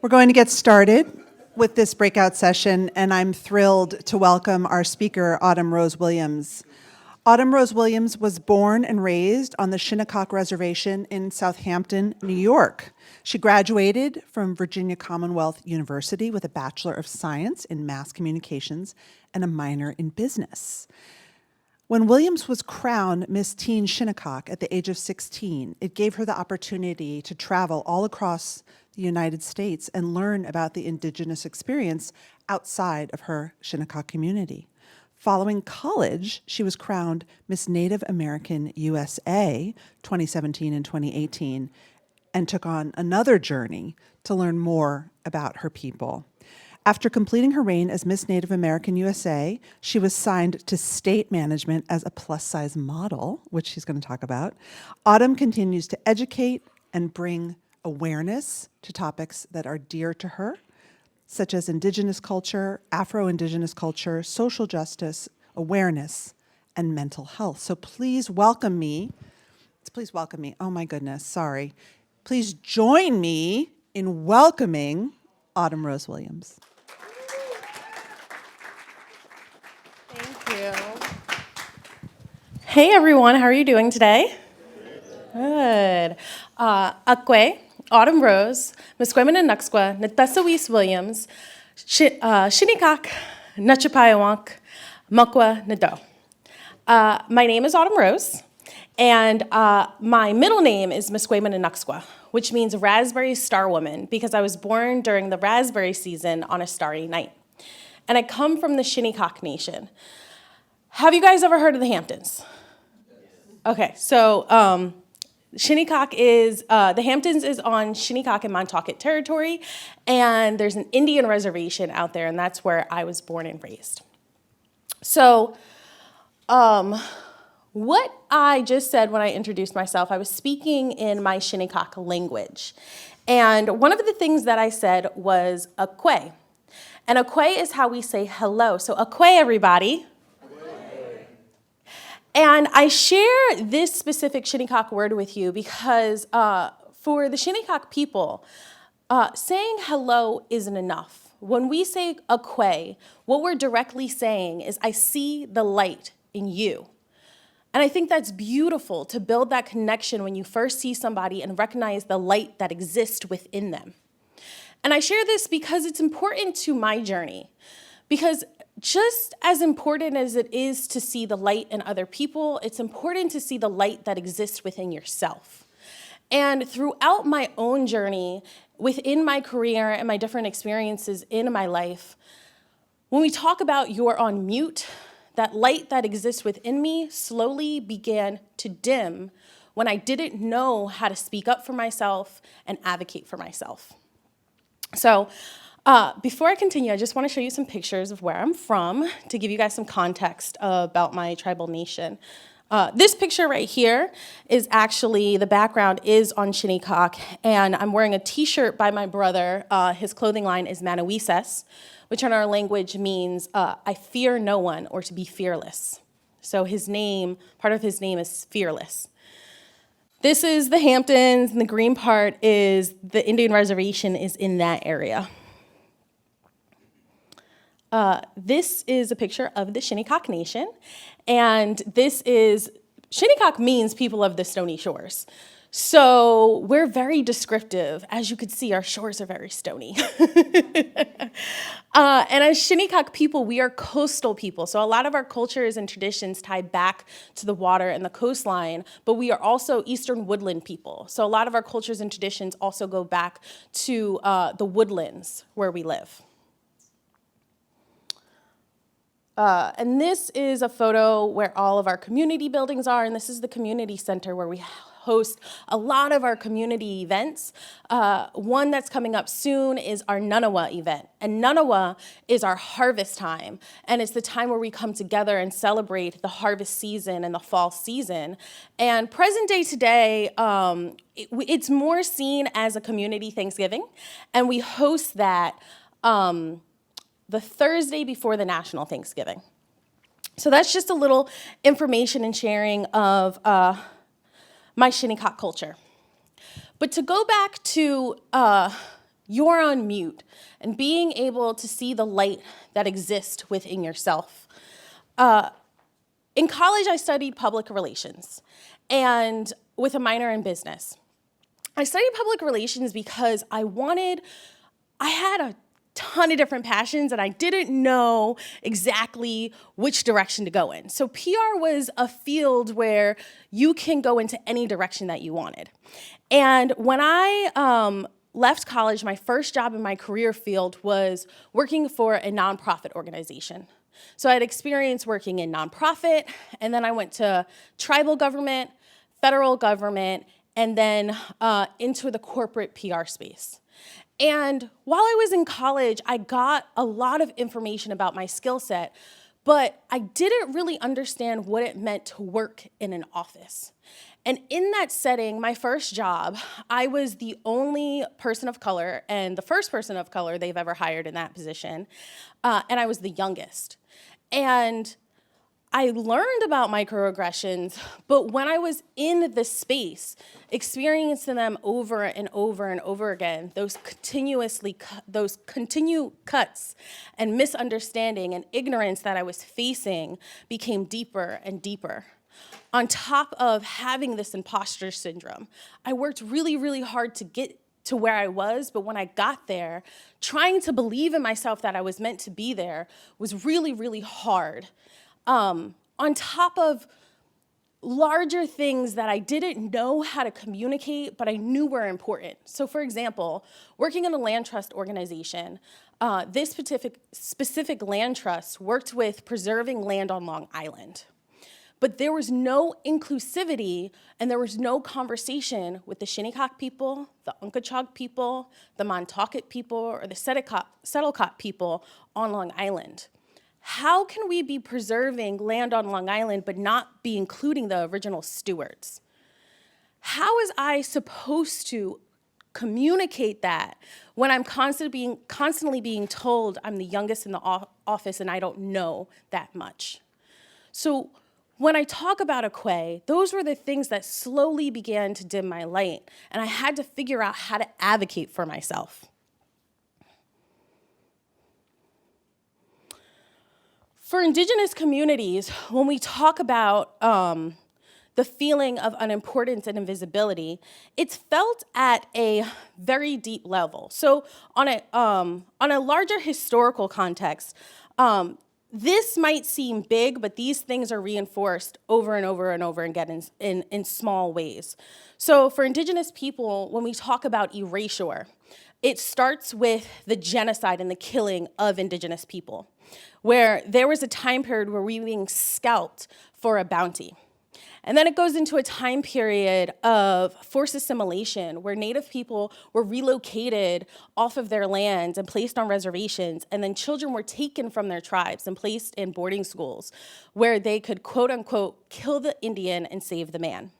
We're going to get started with this breakout session, and I'm thrilled to welcome our speaker, Autumn Rose Williams. Autumn Rose Williams was born and raised on the Shinnecock Reservation in Southampton, New York. She graduated from Virginia Commonwealth University with a Bachelor of Science in Mass Communications and a minor in business. When Williams was crowned Miss Teen Shinnecock at the age of 16, it gave her the opportunity to travel all across the United States and learn about the Indigenous experience outside of her Shinnecock community. Following college, she was crowned Miss Native American USA 2017 and 2018 and took on another journey to learn more about her people. After completing her reign as Miss Native American USA, she was signed to state management as a plus-size model, which she's going to talk about. Autumn continues to educate and bring awareness to topics that are dear to her, such as Indigenous culture, Afro-Indigenous culture, social justice, awareness, and mental health. So please welcome me. Oh my goodness, sorry. Please join me in welcoming Autumn Rose Williams. Thank you. Hey everyone, how are you doing today? Good. Akwe, Autumn Rose, Musquemin and Nuxqua, Natessa Williams, Shinnecock, Nachapayawank, Mukwa Nado. My name is Autumn Rose, and my middle name is Musquemin and Nuxqua, which means Raspberry Star Woman, because I was born during the raspberry season on a starry night. And I come from the Shinnecock Nation. Have you guys ever heard of the Hamptons? Okay, so Shinnecock is, the Hamptons is on Shinnecock and Montaukett territory, and there's an Indian reservation out there, and that's where I was born and raised. So what I just said when I introduced myself, I was speaking in my Shinnecock language. And one of the things that I said was akwe. And akwe is how we say hello. So akwe, everybody. And I share this specific Shinnecock word with you because for the Shinnecock people, saying hello isn't enough. When we say akwe, what we're directly saying is, I see the light in you. And I think that's beautiful to build that connection when you first see somebody and recognize the light that exists within them. And I share this because it's important to my journey. Because just as important as it is to see the light in other people, it's important to see the light that exists within yourself. And throughout my own journey, within my career and my different experiences in my life, when we talk about you're on mute, that light that exists within me slowly began to dim when I didn't know how to speak up for myself and advocate for myself. So before I continue, I just want to show you some pictures of where I'm from to give you guys some context about my tribal nation. This picture right here is actually, the background is on Shinnecock, and I'm wearing a t-shirt by my brother. His clothing line is Manawises, which in our language means I fear no one, or to be fearless. So his name, part of his name is fearless. This is the Hamptons, and the green part is the Indian reservation is in that area. This is a picture of the Shinnecock Nation, and this is, Shinnecock means people of the stony shores. So we're very descriptive. As you can see, our shores are very stony. And as Shinnecock people, we are coastal people. So a lot of our cultures and traditions tie back to the water and the coastline, but we are also Eastern woodland people. So a lot of our cultures and traditions also go back to the woodlands where we live. And this is a photo where all of our community buildings are, and this is the community center where we host a lot of our community events. One that's coming up soon is our Nunawa event. And Nunawa is our harvest time. And it's the time where we come together and celebrate the harvest season and the fall season. And present day today, it's more seen as a community Thanksgiving. And we host that the Thursday before the National Thanksgiving. So that's just a little information and sharing of my Shinnecock culture. But to go back to you're on mute, and being able to see the light that exists within yourself. In college, I studied public relations, and with a minor in business. I studied public relations because I had a ton of different passions, and I didn't know exactly which direction to go in. So PR was a field where you can go into any direction that you wanted. And when I left college, my first job in my career field was working for a nonprofit organization. So I had experience working in nonprofit, and then I went to tribal government, federal government, and then into the corporate PR space. And while I was in college, I got a lot of information about my skill set, but I didn't really understand what it meant to work in an office. And in that setting, my first job, I was the only person of color and the first person of color they've ever hired in that position, and I was the youngest. And I learned about microaggressions, but when I was in the space, experiencing them over and over and over again, those continued cuts and misunderstanding and ignorance that I was facing became deeper and deeper. On top of having this imposter syndrome, I worked really, really hard to get to where I was, but when I got there, trying to believe in myself that I was meant to be there was really, really hard. On top of larger things that I didn't know how to communicate, but I knew were important. So for example, working in a land trust organization, this specific land trust worked with preserving land on Long Island. But there was no inclusivity and there was no conversation with the Shinnecock people, the Unkachog people, the Montaukett people, or the Settlecott people on Long Island. How can we be preserving land on Long Island but not be including the original stewards? How is I supposed to communicate that when I'm constantly being told I'm the youngest in the office and I don't know that much? So when I talk about Equay, those were the things that slowly began to dim my light, and I had to figure out how to advocate for myself. For Indigenous communities, when we talk about the feeling of unimportance and invisibility, it's felt at a very deep level. So on a larger historical context, this might seem big, but these things are reinforced over and over and over again in small ways. So for Indigenous people, when we talk about erasure, it starts with the genocide and the killing of Indigenous people, where there was a time period where we were being scalped for a bounty. And then it goes into a time period of forced assimilation where Native people were relocated off of their lands and placed on reservations, and then children were taken from their tribes and placed in boarding schools where they could, quote unquote, kill the Indian and save the man.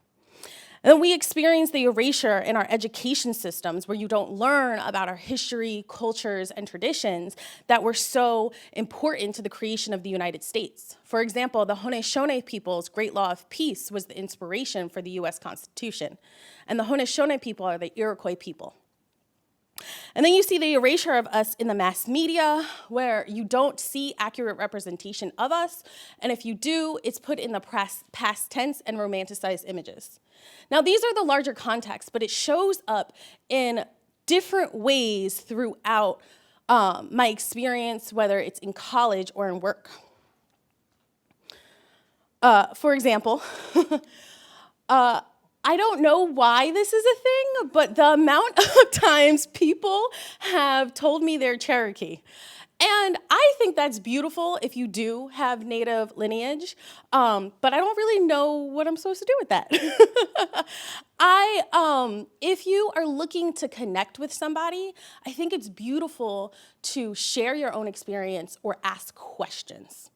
And then we experience the erasure in our education systems where you don't learn about our history, cultures, and traditions that were so important to the creation of the United States. For example, the Haudenosaunee people's Great Law of Peace was the inspiration for the US Constitution. And the Haudenosaunee people are the Iroquois people. And then you see the erasure of us in the mass media, where you don't see accurate representation of us, and if you do, it's put in the past tense and romanticized images. Now, these are the larger contexts, but it shows up in different ways throughout my experience, whether it's in college or in work. For example, I don't know why this is a thing, but the amount of times people have told me they're Cherokee. And I think that's beautiful if you do have Native lineage, but I don't really know what I'm supposed to do with that. If you are looking to connect with somebody, I think it's beautiful to share your own experience or ask questions.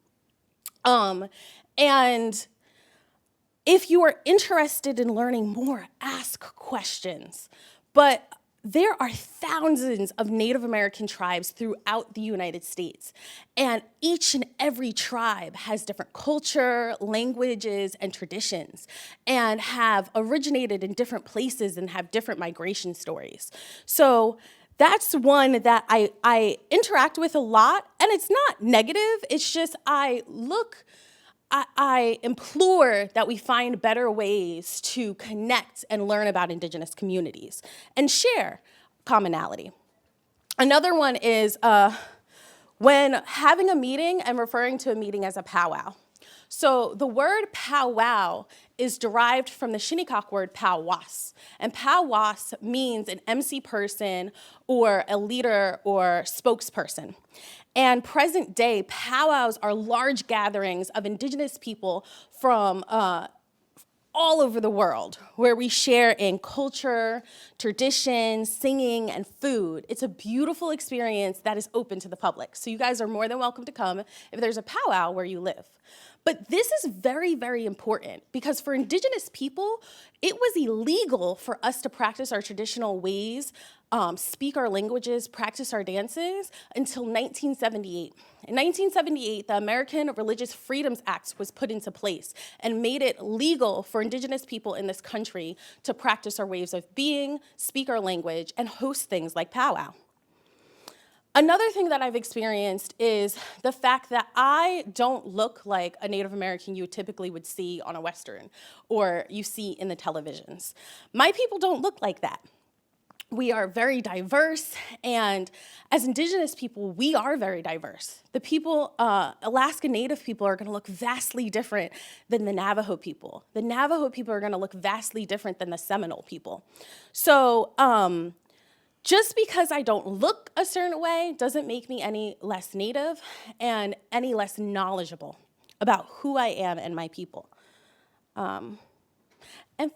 And if you are interested in learning more, ask questions. But there are thousands of Native American tribes throughout the United States, and each and every tribe has different culture, languages, and traditions, and have originated in different places and have different migration stories. So that's one that I interact with a lot, and it's not negative. It's just I implore that we find better ways to connect and learn about Indigenous communities and share commonality. Another one is when having a meeting and referring to a meeting as a powwow. So the word powwow is derived from the Shinnecock word powwas. And powwas means an MC person or a leader or spokesperson. And present day, powwows are large gatherings of Indigenous people from all over the world, where we share in culture, tradition, singing, and food. It's a beautiful experience that is open to the public. So you guys are more than welcome to come if there's a powwow where you live. But this is very, very important because for Indigenous people, it was illegal for us to practice our traditional ways, speak our languages, practice our dances until 1978. In 1978, the American Religious Freedoms Act was put into place and made it legal for Indigenous people in this country to practice our ways of being, speak our language, and host things like powwow. Another thing that I've experienced is the fact that I don't look like a Native American you typically would see on a Western or you see in the televisions. My people don't look like that. We are very diverse, and as Indigenous people, we are very diverse. The people, Alaska Native people are gonna look vastly different than the Navajo people. The Navajo people are gonna look vastly different than the Seminole people. So, just because I don't look a certain way doesn't make me any less Native and any less knowledgeable about who I am and my people. And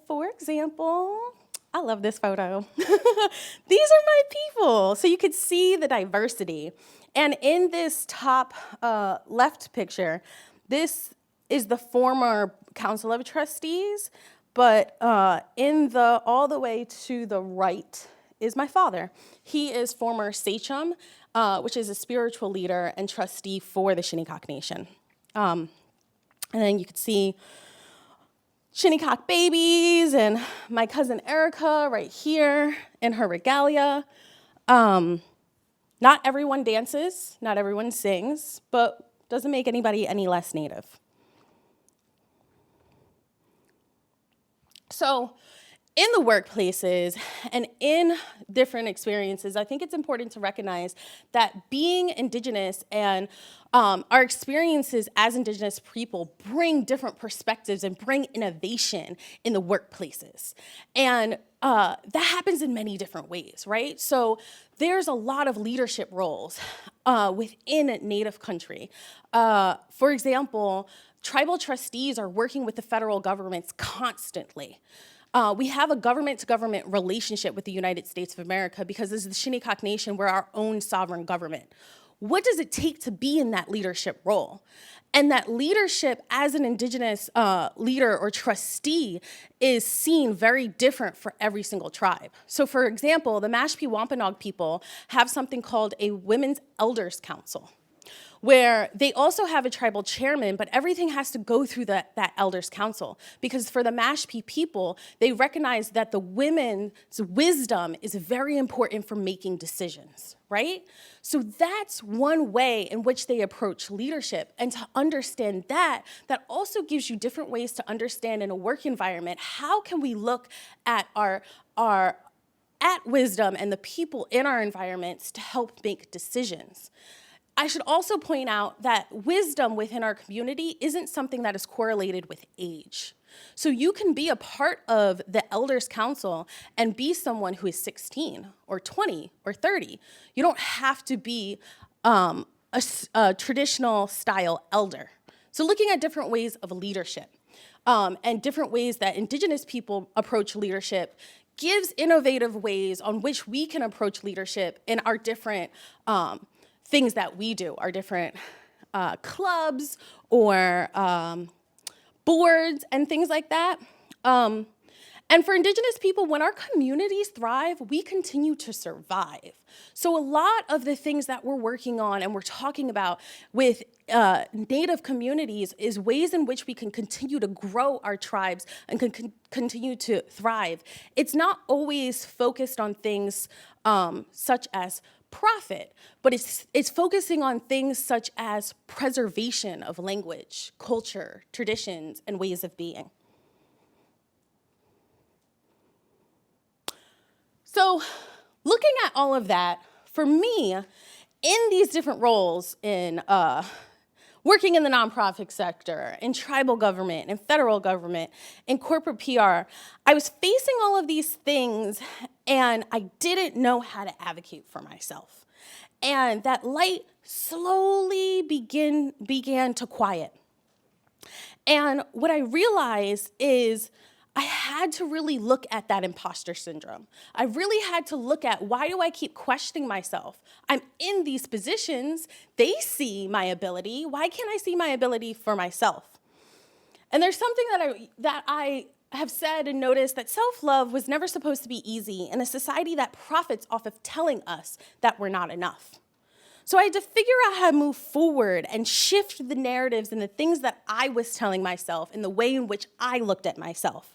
for example, I love this photo. These are my people. So you could see the diversity. And in this top left picture, this is the former Council of Trustees, but all the way to the right is my father. He is former sachem, which is a spiritual leader and trustee for the Shinnecock Nation. And then you could see Shinnecock babies and my cousin Erica right here in her regalia. Not everyone dances, not everyone sings, but doesn't make anybody any less Native. So in the workplaces and in different experiences, I think it's important to recognize that being Indigenous and our experiences as Indigenous people bring different perspectives and bring innovation in the workplaces. And that happens in many different ways, right? So there's a lot of leadership roles within Native country. For example, tribal trustees are working with the federal governments constantly. We have a government-to-government relationship with the United States of America because as the Shinnecock Nation, we're our own sovereign government. What does it take to be in that leadership role? And that leadership as an Indigenous leader or trustee is seen very different for every single tribe. So for example, the Mashpee Wampanoag people have something called a Women's Elders Council, where they also have a tribal chairman, but everything has to go through that elders council. Because for the Mashpee people, they recognize that the women's wisdom is very important for making decisions, right? So that's one way in which they approach leadership. And to understand that also gives you different ways to understand in a work environment, how can we look at at wisdom and the people in our environments to help make decisions. I should also point out that wisdom within our community isn't something that is correlated with age. So you can be a part of the Elders Council and be someone who is 16 or 20 or 30. You don't have to be a traditional style elder. So looking at different ways of leadership and different ways that Indigenous people approach leadership gives innovative ways on which we can approach leadership in our different things that we do, our different clubs or boards and things like that. And for Indigenous people, when our communities thrive, we continue to survive. So a lot of the things that we're working on and we're talking about with Native communities is ways in which we can continue to grow our tribes and can continue to thrive. It's not always focused on things such as profit, but it's focusing on things such as preservation of language, culture, traditions, and ways of being. So looking at all of that, for me, in these different roles in working in the nonprofit sector, in tribal government, in federal government, in corporate PR, I was facing all of these things and I didn't know how to advocate for myself. And that light slowly began to quiet. And what I realized is I had to really look at that imposter syndrome. I really had to look at, why do I keep questioning myself? I'm in these positions. They see my ability. Why can't I see my ability for myself? And there's something that I have said and noticed, that self-love was never supposed to be easy in a society that profits off of telling us that we're not enough. So I had to figure out how to move forward and shift the narratives and the things that I was telling myself in the way in which I looked at myself.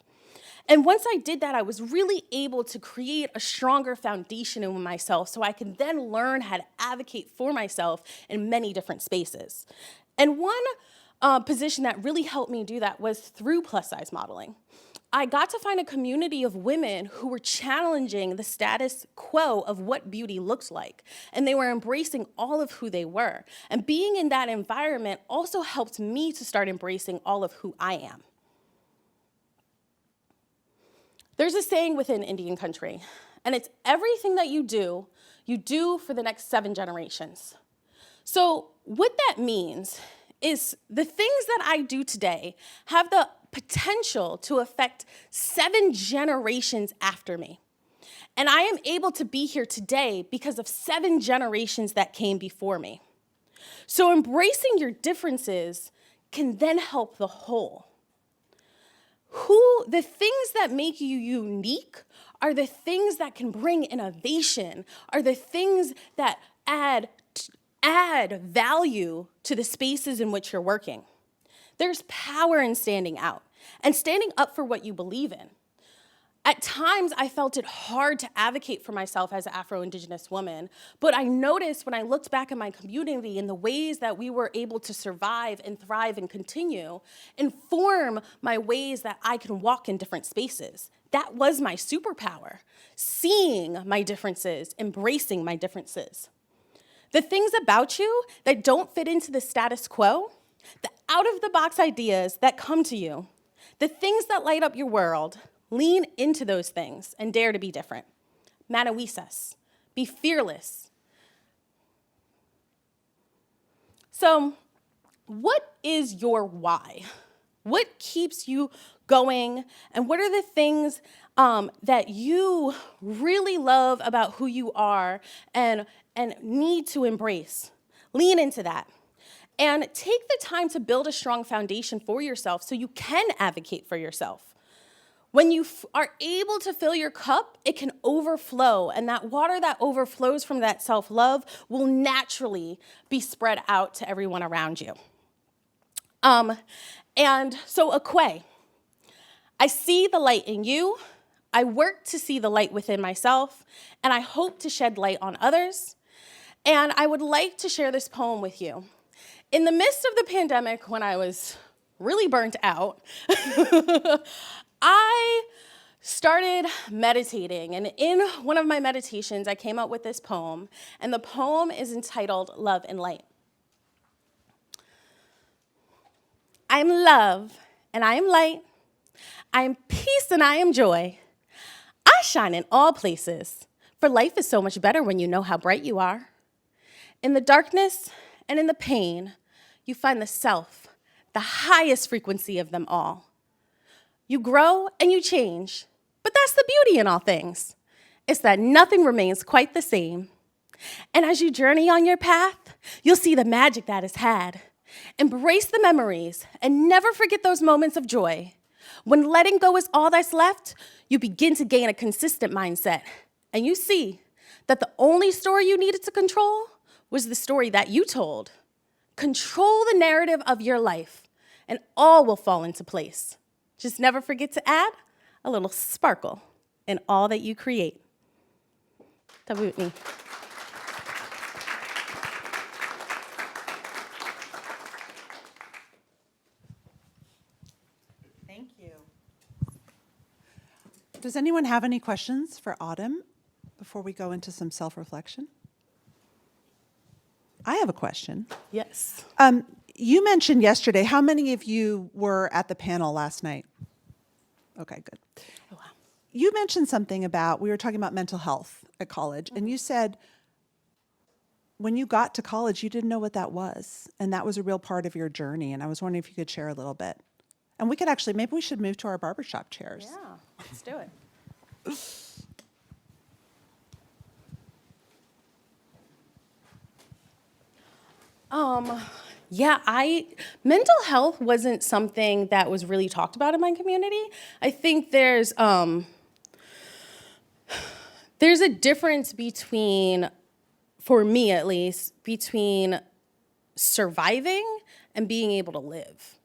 And once I did that, I was really able to create a stronger foundation in myself so I could then learn how to advocate for myself in many different spaces. And one position that really helped me do that was through plus-size modeling. I got to find a community of women who were challenging the status quo of what beauty looked like, and they were embracing all of who they were. And being in that environment also helped me to start embracing all of who I am. There's a saying within Indian country, and it's everything that you do for the next 7 generations. So what that means is the things that I do today have the potential to affect 7 generations after me. And I am able to be here today because of 7 generations that came before me. So embracing your differences can then help the whole. The things that make you unique are the things that can bring innovation, are the things that add value to the spaces in which you're working. There's power in standing out and standing up for what you believe in. At times, I felt it hard to advocate for myself as an Afro-Indigenous woman, but I noticed when I looked back at my community and the ways that we were able to survive and thrive and continue, inform my ways that I can walk in different spaces. That was my superpower, seeing my differences, embracing my differences. The things about you that don't fit into the status quo, the out-of-the-box ideas that come to you, the things that light up your world, lean into those things and dare to be different. Manawisas. Be fearless. So, what is your why? What keeps you going? And what are the things that you really love about who you are and need to embrace? Lean into that. And take the time to build a strong foundation for yourself so you can advocate for yourself. When you are able to fill your cup, it can overflow, and that water that overflows from that self-love will naturally be spread out to everyone around you. And so Akwe, I see the light in you, I work to see the light within myself, and I hope to shed light on others. And I would like to share this poem with you. In the midst of the pandemic, when I was really burnt out, I started meditating, and in one of my meditations, I came up with this poem, and the poem is entitled Love and Light. I am love, and I am light. I am peace, and I am joy. I shine in all places, for life is so much better when you know how bright you are. In the darkness and in the pain, you find the self, the highest frequency of them all. You grow and you change, but that's the beauty in all things. It's that nothing remains quite the same. And as you journey on your path, you'll see the magic that is had. Embrace the memories and never forget those moments of joy. When letting go is all that's left, you begin to gain a consistent mindset. And you see that the only story you needed to control was the story that you told. control the narrative of your life, and all will fall into place. Just never forget to add a little sparkle in all that you create. Tabi with me. Thank you. Does anyone have any questions for Autumn before we go into some self-reflection? I have a question. Yes. You mentioned yesterday, how many of you were at the panel last night? Okay, good. Oh, wow. You mentioned something about, we were talking about mental health at college, and you said when you got to college, you didn't know what that was, and that was a real part of your journey, and I was wondering if you could share a little bit. And we could actually, maybe we should move to our barbershop chairs. Yeah, let's do it. Mental health wasn't something that was really talked about in my community. I think there's a difference between, for me at least, between surviving and being able to live.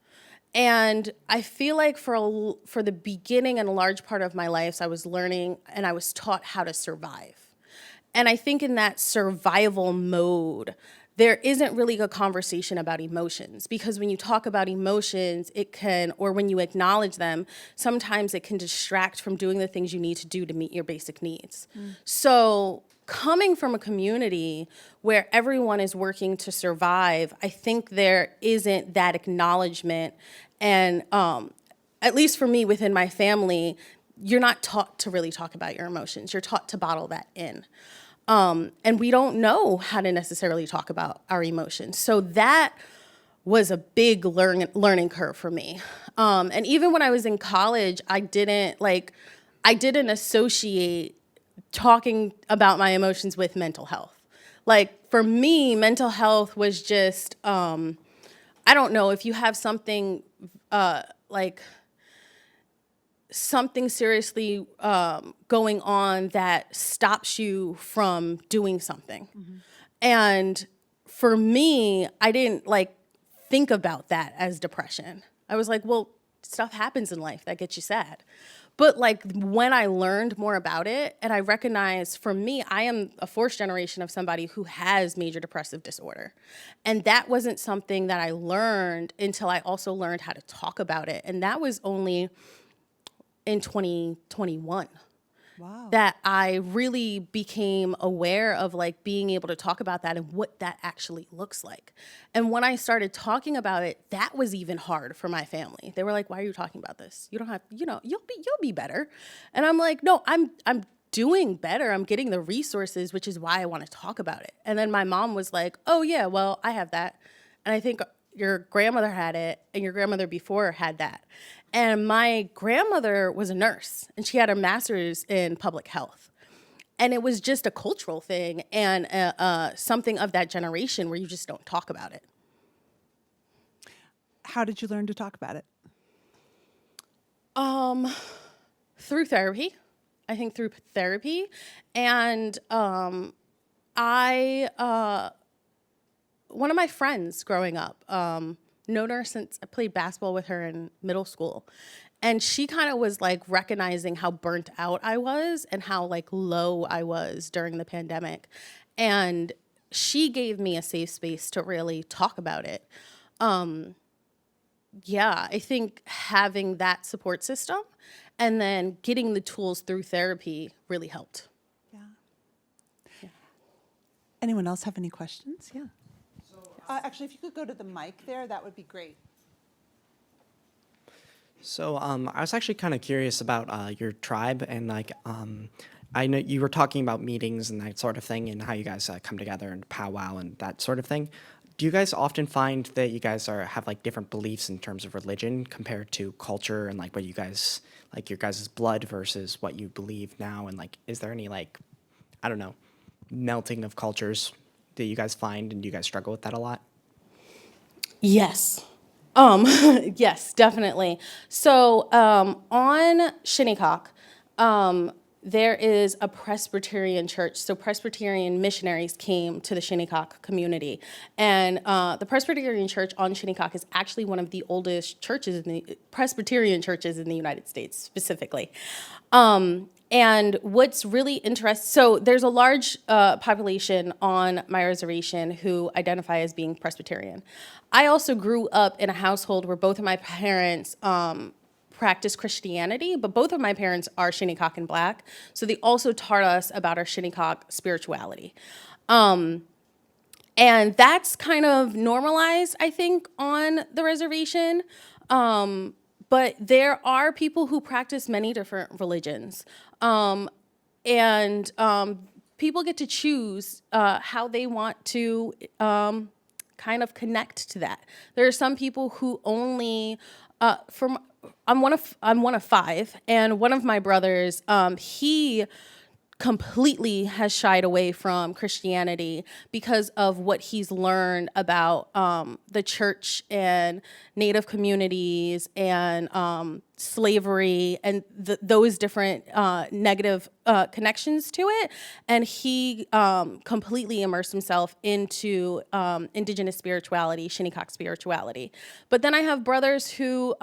And I feel like for the beginning and a large part of my life, I was learning and I was taught how to survive. And I think in that survival mode, there isn't really a conversation about emotions, because when you talk about emotions, it can, or when you acknowledge them, sometimes it can distract from doing the things you need to do to meet your basic needs. So coming from a community where everyone is working to survive, I think there isn't that acknowledgement. And at least for me within my family, you're not taught to really talk about your emotions. You're taught to bottle that in. And we don't know how to necessarily talk about our emotions. So that was a big learning curve for me. And even when I was in college, I didn't associate talking about my emotions with mental health. Like for me, mental health was just, I don't know, if you have something something seriously going on that stops you from doing something. Mm-hmm. And for me, I didn't think about that as depression. I was like, well, stuff happens in life that gets you sad. But when I learned more about it, and I recognized, for me, I am a fourth generation of somebody who has major depressive disorder. And that wasn't something that I learned until I also learned how to talk about it. And that was only in 2021. Wow. That I really became aware of being able to talk about that and what that actually looks like. And when I started talking about it, that was even hard for my family. They were like, "Why are you talking about this? You don't have, you'll be better." And I'm like, "No, I'm doing better. I'm getting the resources, which is why I want to talk about it." And then my mom was like, "Oh yeah, well, I have that. And I think your grandmother had it, and your grandmother before had that." And my grandmother was a nurse, and she had a master's in public health. And it was just a cultural thing and something of that generation where you just don't talk about it. How did you learn to talk about it? Through therapy. I think through therapy. And one of my friends growing up, known her since I played basketball with her in middle school. And she kind of was recognizing how burnt out I was and how low I was during the pandemic. And she gave me a safe space to really talk about it. I think having that support system and then getting the tools through therapy really helped. Yeah. Anyone else have any questions? Yeah. Actually, if you could go to the mic there, that would be great. So I was actually kind of curious about your tribe, and I know you were talking about meetings and that sort of thing, and how you guys come together and powwow and that sort of thing. Do you guys often find that you guys have different beliefs in terms of religion compared to culture, and what you guys your guys' blood versus what you believe now, and is there any I don't know, melting of cultures that you guys find, and do you guys struggle with that a lot? Yes. Yes, definitely. So on Shinnecock, there is a Presbyterian church. So Presbyterian missionaries came to the Shinnecock community. And the Presbyterian church on Shinnecock is actually one of the oldest churches, Presbyterian churches in the United States specifically. And what's really interesting, so there's a large population on my reservation who identify as being Presbyterian. I also grew up in a household where both of my parents practice Christianity, but both of my parents are Shinnecock and Black, so they also taught us about our Shinnecock spirituality. And that's kind of normalized, I think, on the reservation. But there are people who practice many different religions. People get to choose how they want to kind of connect to that. There are some people who only, I'm one of five, and one of my brothers, he completely has shied away from Christianity because of what he's learned about the church and Native communities and slavery and those different negative connections to it. And he completely immersed himself into indigenous spirituality, Shinnecock spirituality. But then I have brothers who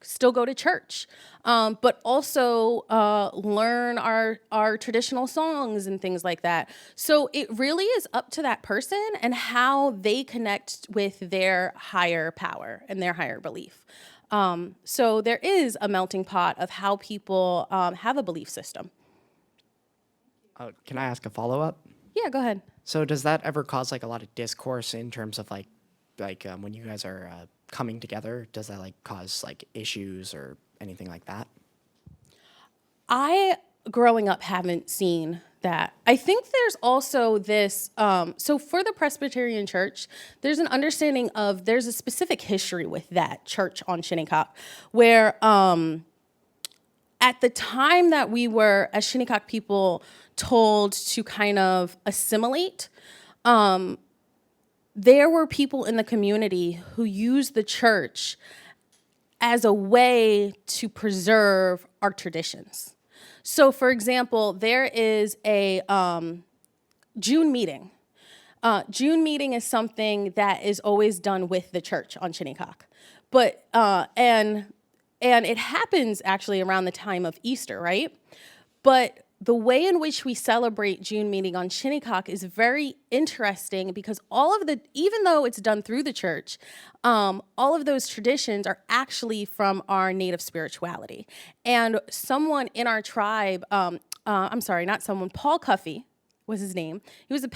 still go to church, but also learn our traditional songs and things like that. So it really is up to that person and how they connect with their higher power and their higher belief. So there is a melting pot of how people have a belief system. Can I ask a follow-up? Yeah, go ahead. So does that ever cause like a lot of discourse in terms of like when you guys are coming together? Does that like cause like issues or anything like that? I, growing up, haven't seen that. I think there's also this, so for the Presbyterian church, there's an understanding of, there's a specific history with that church on Shinnecock, where at the time that we were, as Shinnecock people, told to kind of assimilate, there were people in the community who used the church as a way to preserve our traditions. So, for example, there is a June meeting. June meeting is something that is always done with the church on Shinnecock, but and it happens actually around the time of Easter, right? But the way in which we celebrate June meeting on Shinnecock is very interesting because even though it's done through the church, all of those traditions are actually from our Native spirituality. And someone in our tribe, Paul Cuffey was his name.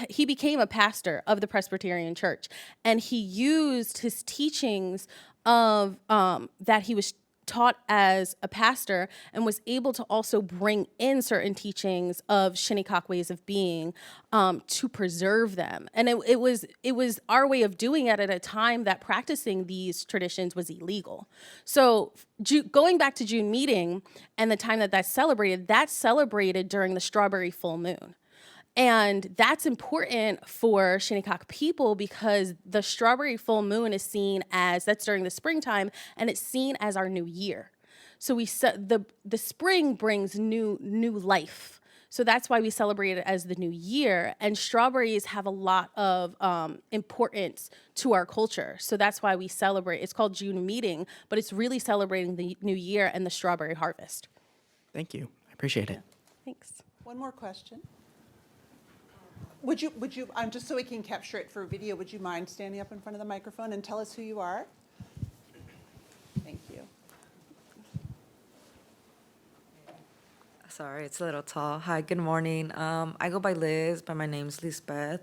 He became a pastor of the Presbyterian Church, and he used his teachings of that he was taught as a pastor and was able to also bring in certain teachings of Shinnecock ways of being to preserve them. And it was our way of doing it at a time that practicing these traditions was illegal. So going back to June meeting and the time that's celebrated during the strawberry full moon. And that's important for Shinnecock people because the strawberry full moon is seen as, that's during the springtime, and it's seen as our new year. So the spring brings new life. So that's why we celebrate it as the new year. And strawberries have a lot of importance to our culture. So that's why we celebrate. It's called June meeting, but it's really celebrating the new year and the strawberry harvest. Thank you. I appreciate it. Thanks. One more question. Would you, just so we can capture it for video, would you mind standing up in front of the microphone and tell us who you are? Thank you. Sorry, it's a little tall. Hi, good morning. I go by Liz, but my name's Lisbeth.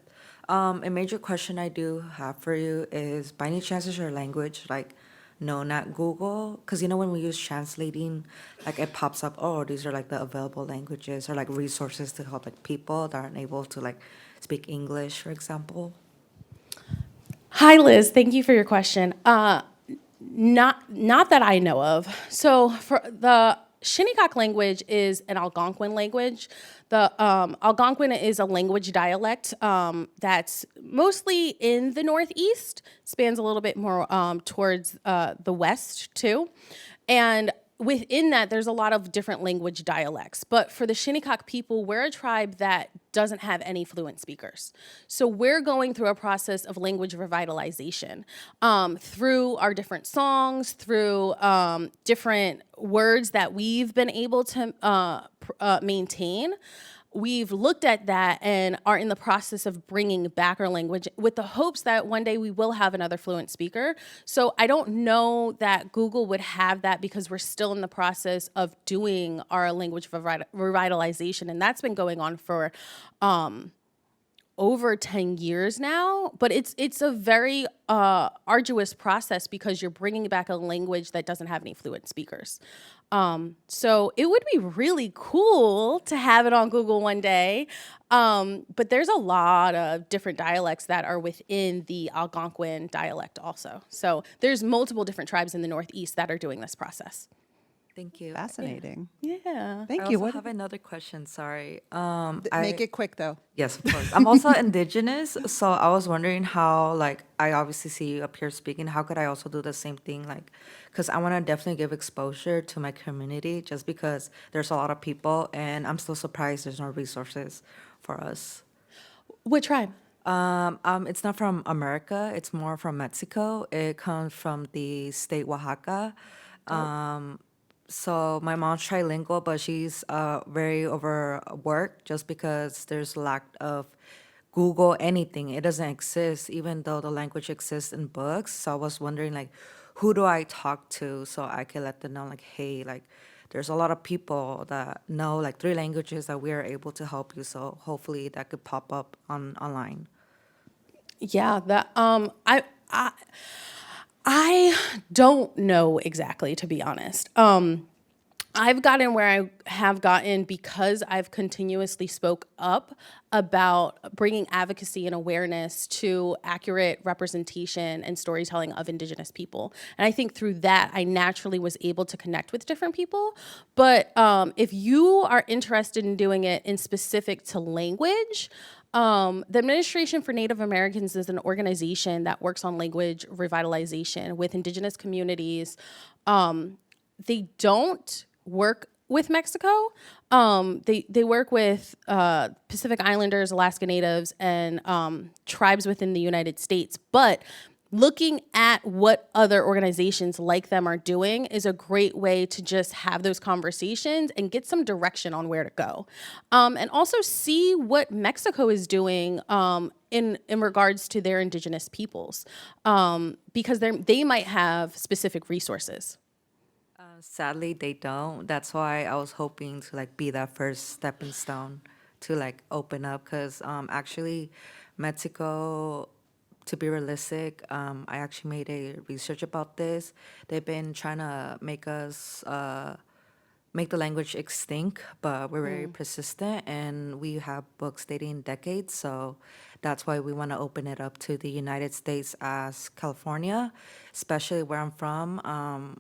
A major question I do have for you is, by any chance is your language known at Google? Because when we use translating, it pops up, oh, these are the available languages or resources to help people that aren't able to speak English, for example. Hi, Liz. Thank you for your question. Not that I know of. So for the Shinnecock language is an Algonquin language. The Algonquin is a language dialect that's mostly in the Northeast, spans a little bit more towards the West too. And within that, there's a lot of different language dialects. But for the Shinnecock people, we're a tribe that doesn't have any fluent speakers. So we're going through a process of language revitalization through our different songs, through different words that we've been able to maintain. We've looked at that and are in the process of bringing back our language with the hopes that one day we will have another fluent speaker. So I don't know that Google would have that because we're still in the process of doing our language revitalization, and that's been going on for over 10 years now, but it's a very arduous process because you're bringing back a language that doesn't have any fluent speakers. So it would be really cool to have it on Google one day, but there's a lot of different dialects that are within the Algonquin dialect also. So there's multiple different tribes in the Northeast that are doing this process. Thank you. Fascinating. Yeah. Thank I you. also What? have another question. Sorry. Make it quick though. Yes, of course. I'm also indigenous, so I was wondering how, like, I obviously see you up here speaking. How could I also do the same thing? Like, because I want to definitely give exposure to my community just because there's a lot of people, and I'm still surprised there's no resources for us. What tribe? It's not from America. It's more from Mexico. It comes from the state Oaxaca. So my mom's trilingual, but she's very overworked just because there's lack of Google anything. It doesn't exist, even though the language exists in books. So I was wondering, like, who do I talk to so I can let them know, like, hey, like, there's a lot of people that know like 3 languages that we are able to help you. So hopefully that could pop up online. Yeah, that I don't know exactly, to be honest. I've gotten where I have gotten because I've continuously spoke up about bringing advocacy and awareness to accurate representation and storytelling of Indigenous people. And I think through that, I naturally was able to connect with different people. But if you are interested in doing it in specific to language, the Administration for Native Americans is an organization that works on language revitalization with Indigenous communities. They don't work with Mexico. They work with Pacific Islanders, Alaska Natives, and tribes within the United States. But looking at what other organizations like them are doing is a great way to just have those conversations and get some direction on where to go. And also see what Mexico is doing in regards to their Indigenous peoples, because they might have specific resources. Sadly, they don't. That's why I was hoping to like be that first stepping stone to like open up. Because actually, Mexico, to be realistic, I actually made a research about this. They've been trying to make us make the language extinct, but we're very persistent, and we have books dating decades. So that's why we want to open it up to the United States as California, especially where I'm from.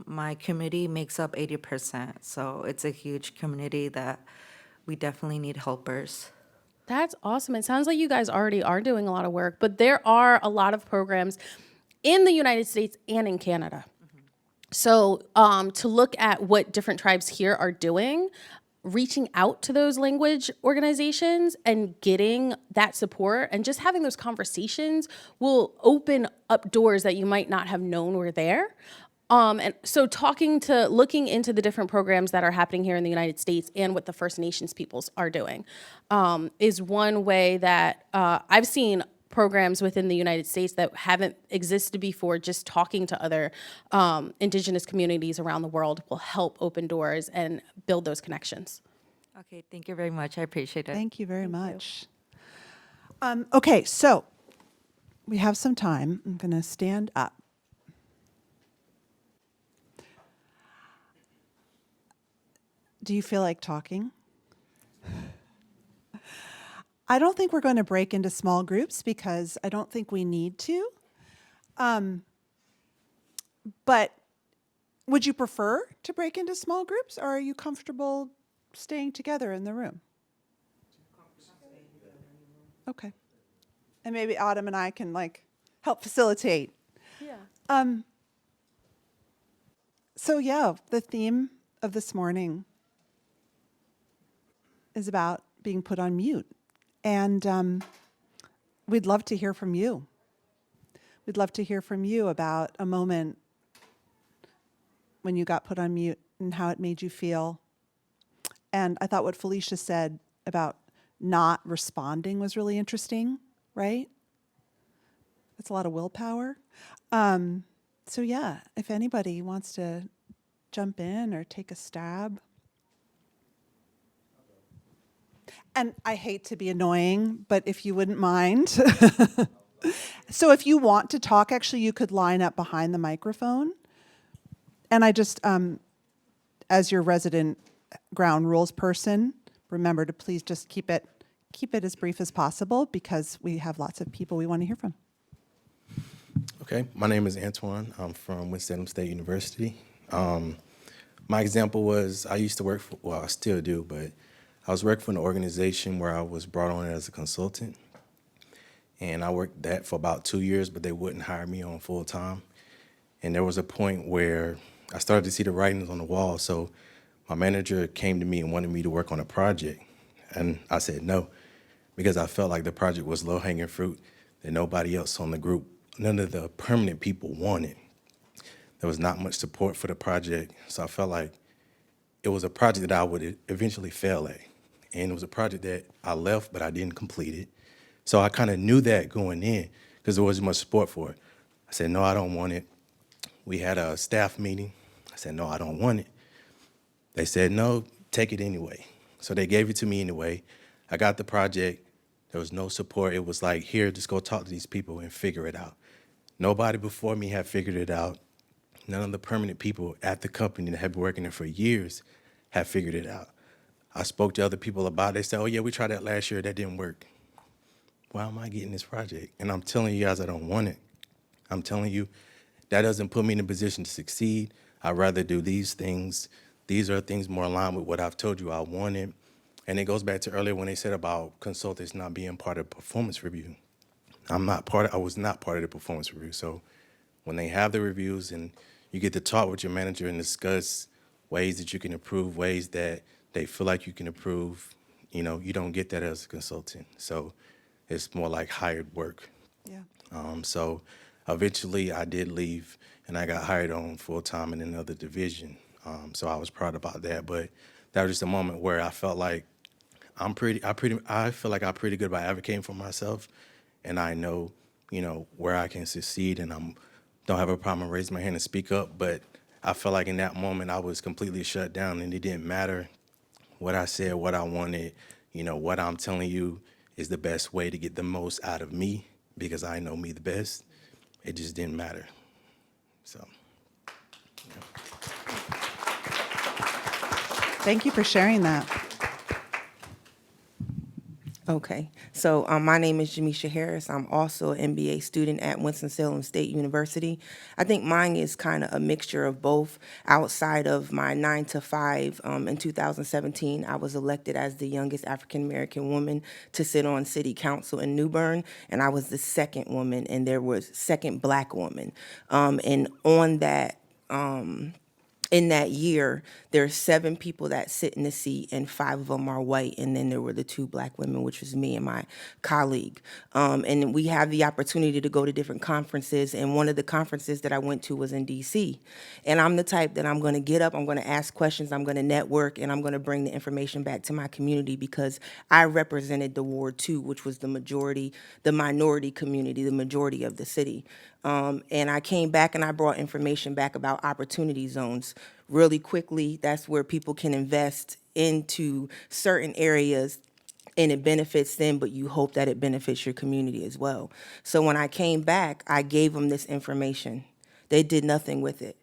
My community makes up 80%, so it's a huge community that we definitely need helpers. That's awesome. It sounds like you guys already are doing a lot of work, but there are a lot of programs in the United States and in Canada. So to look at what different tribes here are doing, reaching out to those language organizations and getting that support and just having those conversations will open up doors that you might not have known were there. And so looking into the different programs that are happening here in the United States and what the First Nations peoples are doing is one way that I've seen programs within the United States that haven't existed before. Just talking to other Indigenous communities around the world will help open doors and build those connections. Okay, thank you very much. I appreciate it. Thank you very much. Okay, so we have some time. I'm going to stand up. Do you feel like talking? I don't think we're going to break into small groups because I don't think we need to. But would you prefer to break into small groups, or are you comfortable staying together in the room? Okay. And maybe Autumn and I can like help facilitate. Yeah. So yeah, the theme of this morning is about being put on mute. And we'd love to hear from you. We'd love to hear from you about a moment when you got put on mute and how it made you feel. And I thought what Felicia said about not responding was really interesting, right? That's a lot of willpower. So yeah, if anybody wants to jump in or take a stab. And I hate to be annoying, but if you wouldn't mind. So if you want to talk, actually, you could line up behind the microphone. And I just, as your resident ground rules person, remember to please just keep it as brief as possible because we have lots of people we want to hear from. Okay, my name is Antoine. I'm from Winston-Salem State University. My example was I used to work for, well, I still do, but I was working for an organization where I was brought on as a consultant. And I worked that for about 2 years, but they wouldn't hire me on full time. And there was a point where I started to see the writings on the wall. So my manager came to me and wanted me to work on a project. And I said no, because I felt like the project was low-hanging fruit that nobody else on the group, none of the permanent people wanted. There was not much support for the project. So I felt like it was a project that I would eventually fail at. And it was a project that I left, but I didn't complete it. So I kind of knew that going in because there wasn't much support for it. I said, no, I don't want it. We had a staff meeting. I said, no, I don't want it. They said, no, take it anyway. So they gave it to me anyway. I got the project. There was no support. It was like, here, just go talk to these people and figure it out. Nobody before me had figured it out. None of the permanent people at the company that had been working there for years had figured it out. I spoke to other people about it. They said, oh, yeah, we tried that last year. That didn't work. Why am I getting this project? And I'm telling you guys I don't want it. I'm telling you that doesn't put me in a position to succeed. I'd rather do these things. These are things more aligned with what I've told you I wanted. And it goes back to earlier when they said about consultants not being part of performance review. I was not part of the performance review. So when they have the reviews and you get to talk with your manager and discuss ways that you can improve, ways that they feel like you can improve, you don't get that as a consultant. So it's more like hired work. Yeah. So eventually I did leave and I got hired on full time in another division. So I was proud about that. But that was just a moment where I felt like I feel like I'm pretty good about advocating for myself, and I know, where I can succeed, and don't have a problem raising my hand and speak up. But I felt like in that moment I was completely shut down, and it didn't matter what I said, what I wanted. What I'm telling you is the best way to get the most out of me because I know me the best. It just didn't matter. So. Thank you for sharing that. Okay, so my name is Jamisha Harris. I'm also an MBA student at Winston-Salem State University. I think mine is kind of a mixture of both. Outside of my 9 to 5, in 2017, I was elected as the youngest African-American woman to sit on city council in New Bern, and I was the second woman, and there was second black woman. And on that, in that year, there are 7 people that sit in the seat, and 5 of them are white, and then there were the 2 black women, which was me and my colleague. And we have the opportunity to go to different conferences, and one of the conferences that I went to was in D.C. And I'm the type that I'm going to get up, I'm going to ask questions, I'm going to network, and I'm going to bring the information back to my community because I represented the Ward 2, which was the minority community, the majority of the city. And I came back and I brought information back about opportunity zones. Really quickly, that's where people can invest into certain areas and it benefits them, but you hope that it benefits your community as well. So when I came back, I gave them this information. They did nothing with it.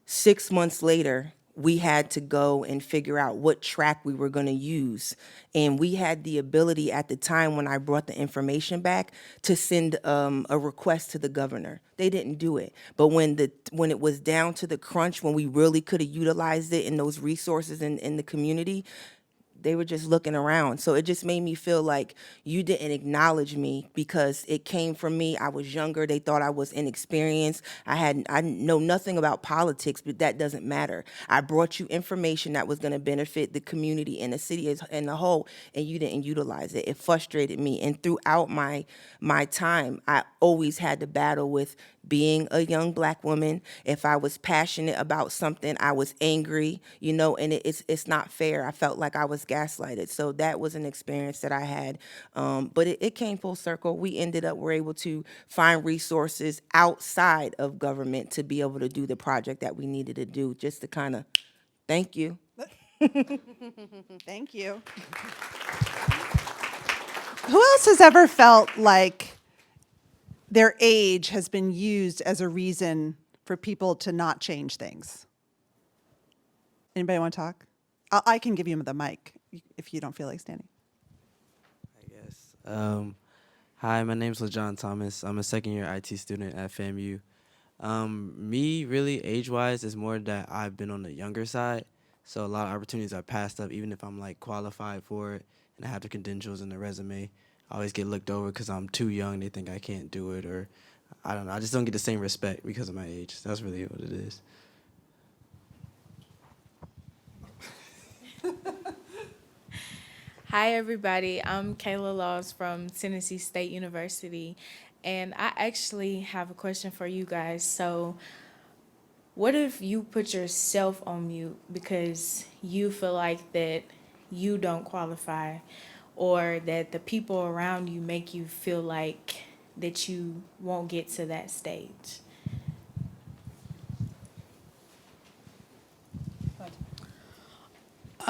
6 months later, we had to go and figure out what track we were going to use. And we had the ability at the time when I brought the information back to send a request to the governor. They didn't do it. But when it was down to the crunch, when we really could have utilized it in those resources in the community, they were just looking around. So it just made me feel like you didn't acknowledge me because it came from me. I was younger. They thought I was inexperienced. I know nothing about politics, but that doesn't matter. I brought you information that was going to benefit the community and the city as in the whole, and you didn't utilize it. It frustrated me. And throughout my time, I always had to battle with being a young Black woman. If I was passionate about something, I was angry, and it's not fair. I felt like I was gaslighted. So that was an experience that I had. But it came full circle. We're able to find resources outside of government to be able to do the project that we needed to do, just to kind of thank you. Thank you. Who else has ever felt like their age has been used as a reason for people to not change things? Anybody want to talk? I can give you the mic if you don't feel like standing. I guess. Hi, my name's LaJohn Thomas. I'm a second-year IT student at FAMU. Me, really, age-wise, is more that I've been on the younger side. So a lot of opportunities are passed up, even if I'm, qualified for it and I have the credentials and the resume. I always get looked over because I'm too young. They think I can't do it, or I don't know. I just don't get the same respect because of my age. That's really what it is. Hi, everybody. I'm Kayla Laws from Tennessee State University, and I actually have a question for you guys. So, what if you put yourself on mute because you feel like that you don't qualify, or that the people around you make you feel like that you won't get to that stage?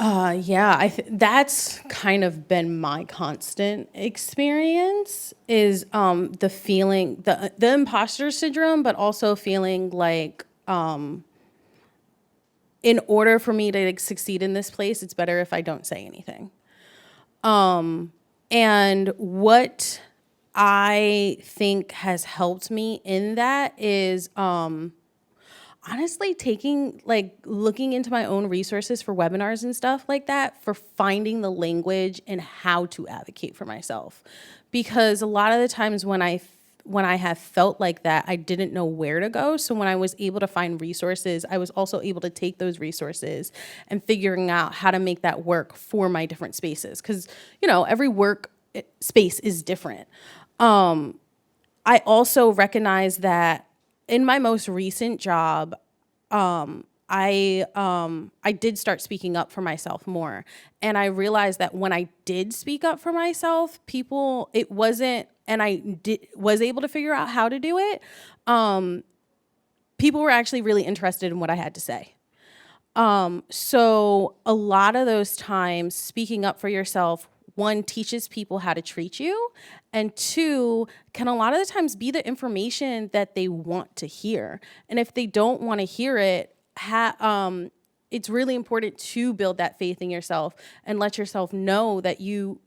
Yeah, that's kind of been my constant experience is the feeling, the imposter syndrome, but also feeling like in order for me to succeed in this place, it's better if I don't say anything. And what I think has helped me in that is honestly looking into my own resources for webinars and stuff like that, for finding the language and how to advocate for myself. Because a lot of the times when I have felt like that, I didn't know where to go. So when I was able to find resources, I was also able to take those resources and figuring out how to make that work for my different spaces. Because, every work space is different. I also recognize that in my most recent job, I did start speaking up for myself more. And I realized that when I did speak up for myself, was able to figure out how to do it, people were actually really interested in what I had to say. So a lot of those times, speaking up for yourself, one, teaches people how to treat you, and two, can a lot of the times be the information that they want to hear. And if they don't want to hear it, it's really important to build that faith in yourself and let yourself know that you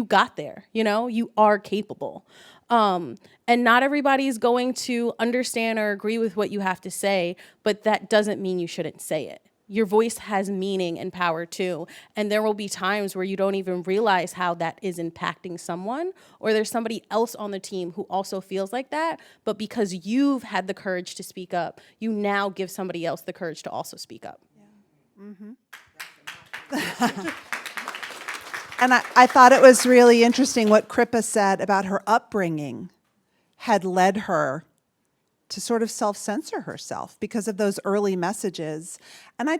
got there, you are capable. And not everybody's going to understand or agree with what you have to say, but that doesn't mean you shouldn't say it. Your voice has meaning and power too. And there will be times where you don't even realize how that is impacting someone, or there's somebody else on the team who also feels like that. But because you've had the courage to speak up, you now give somebody else the courage to also speak up. Yeah. And I thought it was really interesting what Kripa said about her upbringing had led her to sort of self-censor herself because of those early messages. And I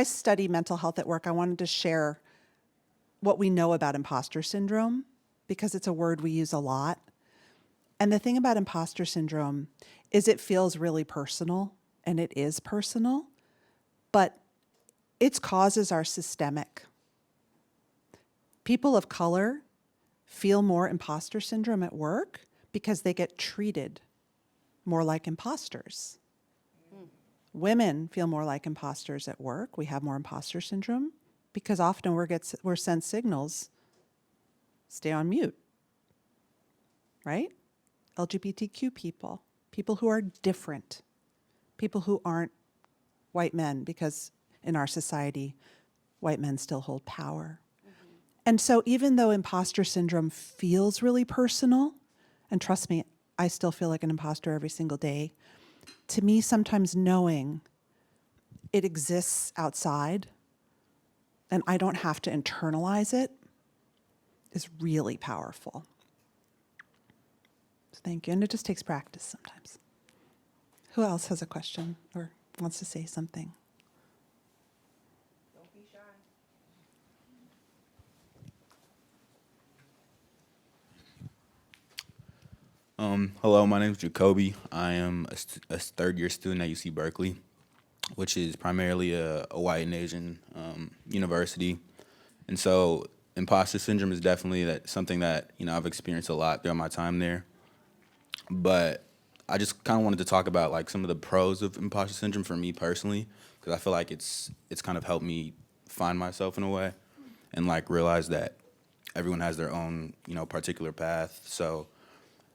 study mental health at work. I wanted to share what we know about imposter syndrome because it's a word we use a lot. And the thing about imposter syndrome is it feels really personal, and it is personal, but its causes are systemic. People of color feel more imposter syndrome at work because they get treated more like imposters. Women feel more like imposters at work. We have more imposter syndrome because often we're sent signals, stay on mute, right? LGBTQ people, people who are different, people who aren't white men, because in our society, white men still hold power. And so even though imposter syndrome feels really personal, and trust me, I still feel like an imposter every single day, to me, sometimes knowing it exists outside and I don't have to internalize it is really powerful. So thank you. And it just takes practice sometimes. Who else has a question or wants to say something? Don't be shy. Hello, my name is Jacoby. I am a third-year student at UC Berkeley, which is primarily a white and Asian university. And so imposter syndrome is definitely something that, I've experienced a lot throughout my time there. But I just kind of wanted to talk about like some of the pros of imposter syndrome for me personally, because I feel like it's kind of helped me find myself in a way and like realize that everyone has their own, particular path. So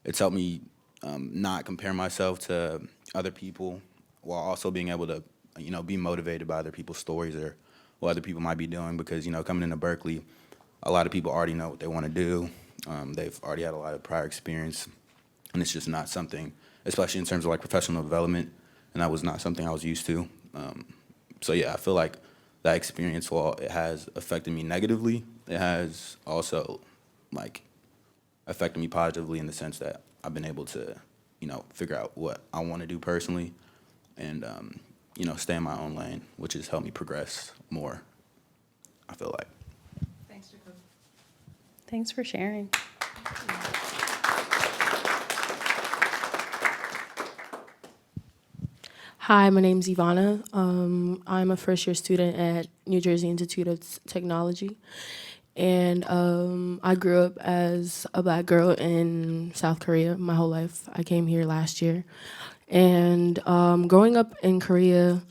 it's helped me not compare myself to other people while also being able to, be motivated by other people's stories or what other people might be doing because, coming into Berkeley, a lot of people already know what they want to do. They've already had a lot of prior experience, and it's just not something, especially in terms of like professional development, and that was not something I was used to. So yeah, I feel like that experience, while it has affected me negatively, it has also like affected me positively in the sense that I've been able to, figure out what I want to do personally and, stay in my own lane, which has helped me progress more, I feel like. Thanks, Jacob. Thanks for sharing. Hi, my name's Ivana. I'm a first-year student at New Jersey Institute of Technology. And I grew up as a Black girl in South Korea my whole life. I came here last year. And growing up in Korea,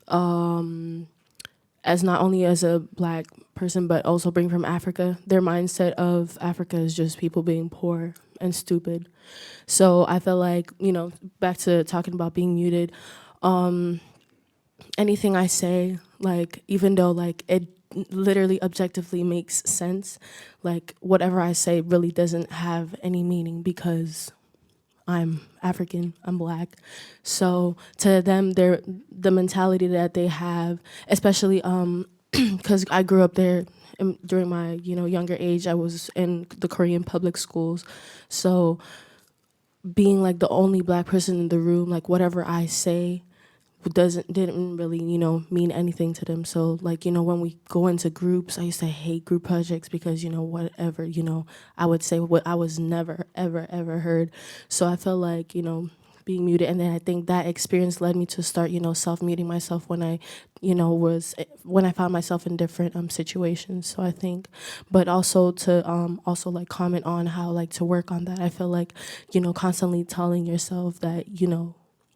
as not only as a Black person, but also being from Africa, their mindset of Africa is just people being poor and stupid. So I feel like, back to talking about being muted, anything I say, like, even though, like, it literally objectively makes sense, like, whatever I say really doesn't have any meaning because I'm African, I'm Black. So to them, the mentality that they have, especially because I grew up there during my, younger age, I was in the Korean public schools. So being like the only Black person in the room, like whatever I say didn't really, mean anything to them. So like, when we go into groups, I used to hate group projects because, whatever, I would say what I was never, ever, ever heard. So I felt like, being muted. And then I think that experience led me to start, self-muting myself when I, when I found myself in different situations. So I think, but also to also like comment on how like to work on that. I feel like, constantly telling yourself that,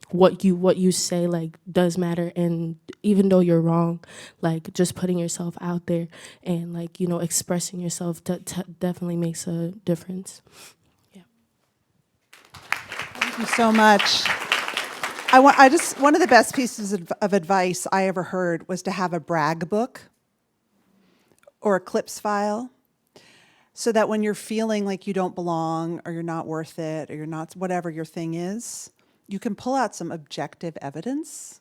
what you say like does matter, and even though you're wrong, like just putting yourself out there and like expressing yourself definitely makes a difference. Yeah. Thank you so much. One of the best pieces of advice I ever heard was to have a brag book or a clips file, so that when you're feeling like you don't belong or you're not worth it or you're not whatever your thing is, you can pull out some objective evidence.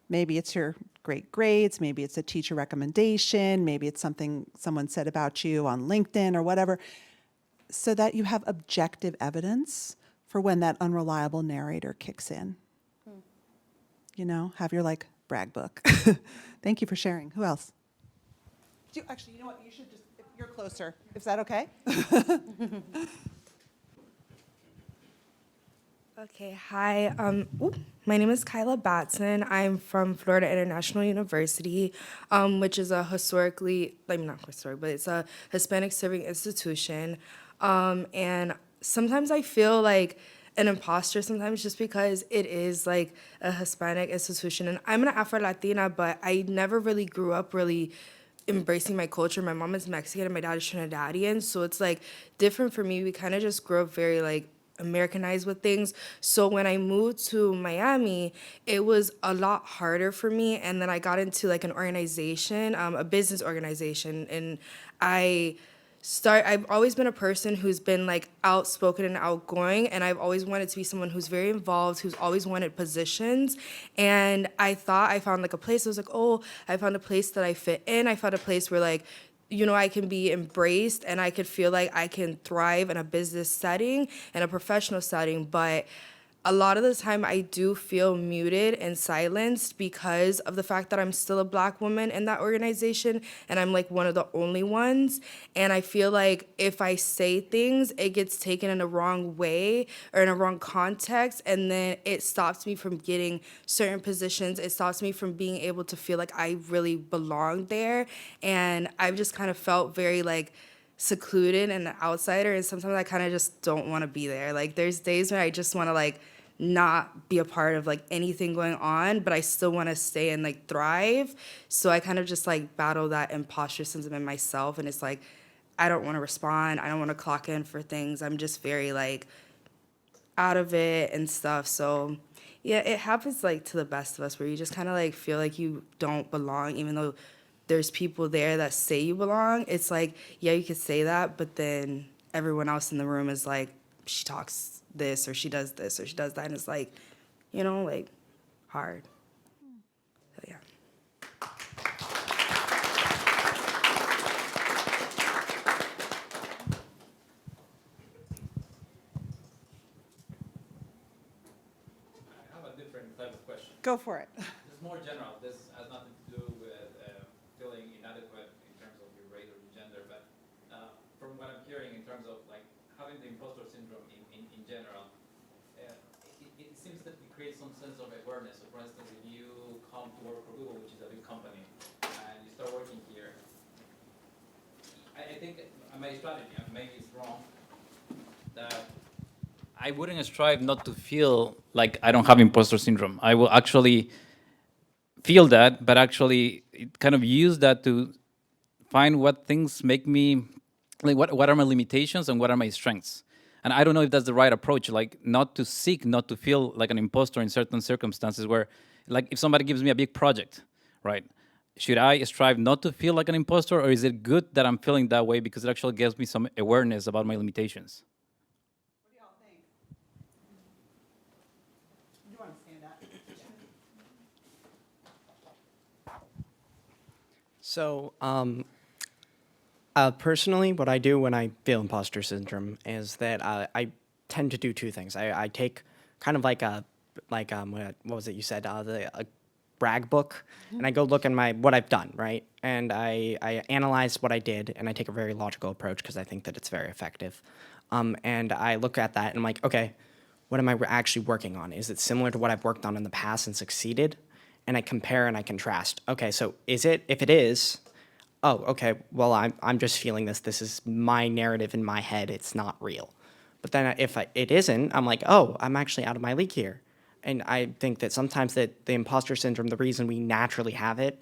Maybe it's your great grades, maybe it's a teacher recommendation, maybe it's something someone said about you on LinkedIn or whatever, so that you have objective evidence for when that unreliable narrator kicks in. Have your like brag book. Thank you for sharing. Who else? Actually, you know what? You should just, if you're closer. Is that okay? Okay, hi. My name is Kyla Batson. I'm from Florida International University, which is a not historic, but it's a Hispanic serving institution. And sometimes I feel like an imposter sometimes just because it is like a Hispanic institution. And I'm an Afro-Latina, but I never really grew up really embracing my culture. My mom is Mexican and my dad is Trinidadian, so it's like different for me. We kind of just grew up very like Americanized with things. So when I moved to Miami, it was a lot harder for me. And then I got into like an organization, a business organization, and I've always been a person who's been like outspoken and outgoing, and I've always wanted to be someone who's very involved, who's always wanted positions. And I thought I found like a place. I was like, oh, I found a place that I fit in. I found a place where like, I can be embraced and I could feel like I can thrive in a business setting and a professional setting. But a lot of the time I do feel muted and silenced because of the fact that I'm still a Black woman in that organization and I'm like one of the only ones. And I feel like if I say things, it gets taken in a wrong way or in a wrong context, and then it stops me from getting certain positions. It stops me from being able to feel like I really belong there. And I've just kind of felt very like secluded and an outsider, and sometimes I kind of just don't want to be there. Like there's days when I just want to like not be a part of like anything going on, but I still want to stay and like thrive. So I kind of just like battle that imposter syndrome in myself, and it's like I don't want to respond, I don't want to clock in for things. I'm just very like out of it and stuff. So yeah, it happens like to the best of us, where you just kind of like feel like you don't belong, even though there's people there that say you belong. It's like, yeah, you could say that, but then everyone else in the room is like, she talks this or she does this or she does that, and it's like, like hard. So yeah. I have a different type of question. Go for it. It's more general. This has nothing to do with feeling inadequate in terms of your race or your gender, but from what I'm hearing in terms of like having the imposter syndrome in general, it seems that it creates some sense of awareness. So for instance, if you come to work for Google, which is a big company, and you start working here, I think my strategy, and maybe it's wrong, that I wouldn't strive not to feel like I don't have imposter syndrome. I will actually feel that, but actually kind of use that to find what things make me, like what are my limitations and what are my strengths. And I don't know if that's the right approach, like not to feel like an imposter in certain circumstances where, like if somebody gives me a big project, right? Should I strive not to feel like an imposter, or is it good that I'm feeling that way because it actually gives me some awareness about my limitations? What do y'all think? You want to stand up? So, personally, what I do when I feel imposter syndrome is that I tend to do two things. I take kind of like what was it you said, a brag book, and I go look at what I've done, right? And I analyze what I did, and I take a very logical approach because I think that it's very effective. And I look at that, and I'm like, okay, what am I actually working on? Is it similar to what I've worked on in the past and succeeded? And I compare and I contrast. Okay, so if it is, oh, okay, well, I'm just feeling this. This is my narrative in my head. It's not real. But then if it isn't, I'm like, oh, I'm actually out of my league here. And I think that sometimes that the imposter syndrome, the reason we naturally have it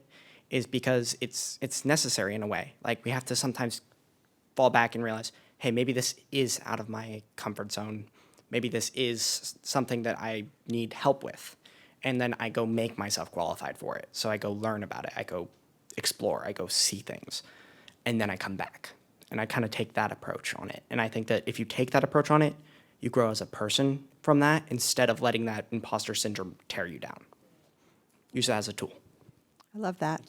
is because it's necessary in a way. Like we have to sometimes fall back and realize, hey, maybe this is out of my comfort zone. Maybe this is something that I need help with. And then I go make myself qualified for it. So I go learn about it. I go explore. I go see things. And then I come back. And I kind of take that approach on it. And I think that if you take that approach on it, you grow as a person from that instead of letting that imposter syndrome tear you down. Use it as a tool. I love that.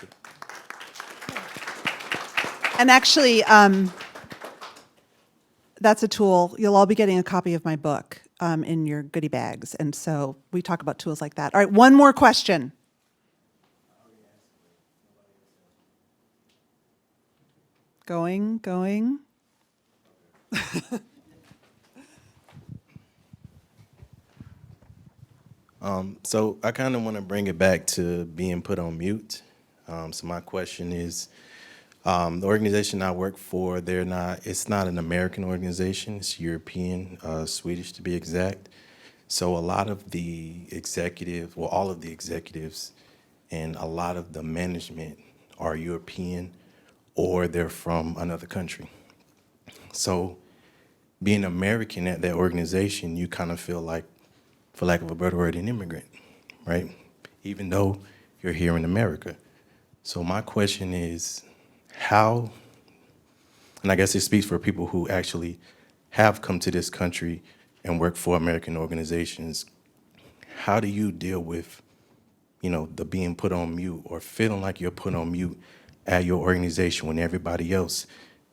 And actually, that's a tool. You'll all be getting a copy of my book in your goodie bags. And so we talk about tools like that. All right, one more question. Going. So I kind of want to bring it back to being put on mute. So my question is, the organization I work for, it's not an American organization, it's European, Swedish to be exact. So a lot of the all of the executives and a lot of the management are European or they're from another country. So being American at that organization, you kind of feel like, for lack of a better word, an immigrant, right? Even though you're here in America. So my question is, how, and I guess it speaks for people who actually have come to this country and work for American organizations, how do you deal with, the being put on mute or feeling like you're put on mute at your organization when everybody else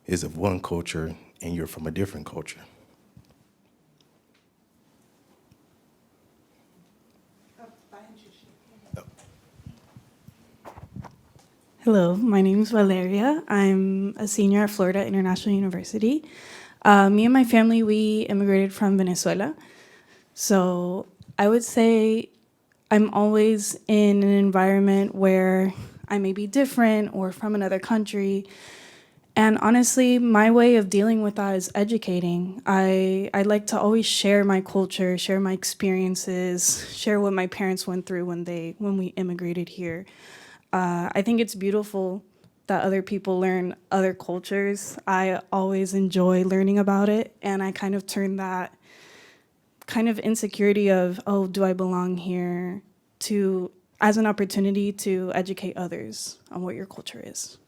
is of one culture and you're from a different culture? Hello, my name is Valeria. I'm a senior at Florida International University. Me and my family, we immigrated from Venezuela. So I would say I'm always in an environment where I may be different or from another country. And honestly, my way of dealing with that is educating. I like to always share my culture, share my experiences, share what my parents went through when we immigrated here. I think it's beautiful that other people learn other cultures. I always enjoy learning about it, and I kind of turn that kind of insecurity of, oh, do I belong here, to as an opportunity to educate others on what your culture is.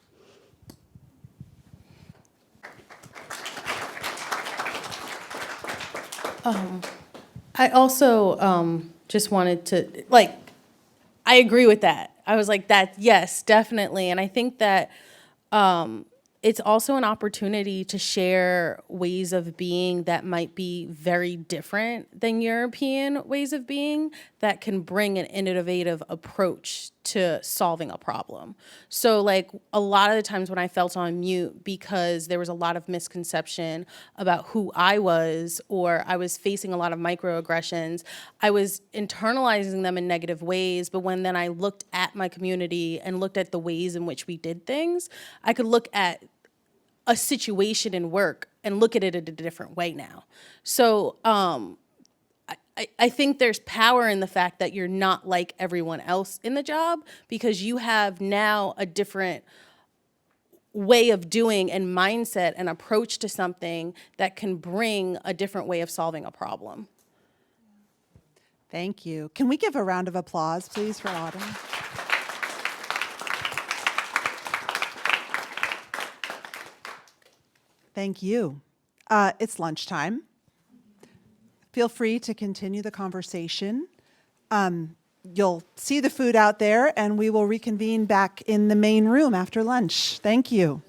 I also just wanted to, I agree with that. I was like, that, yes, definitely. And I think that it's also an opportunity to share ways of being that might be very different than European ways of being that can bring an innovative approach to solving a problem. So like a lot of the times when I felt on mute because there was a lot of misconception about who I was, or I was facing a lot of microaggressions, I was internalizing them in negative ways. But when then I looked at my community and looked at the ways in which we did things, I could look at a situation in work and look at it in a different way now. So I think there's power in the fact that you're not like everyone else in the job, because you have now a different way of doing and mindset and approach to something that can bring a different way of solving a problem. Thank you. Can we give a round of applause, please, for Autumn? Thank you. It's lunchtime. Feel free to continue the conversation. You'll see the food out there, and we will reconvene back in the main room after lunch. Thank you.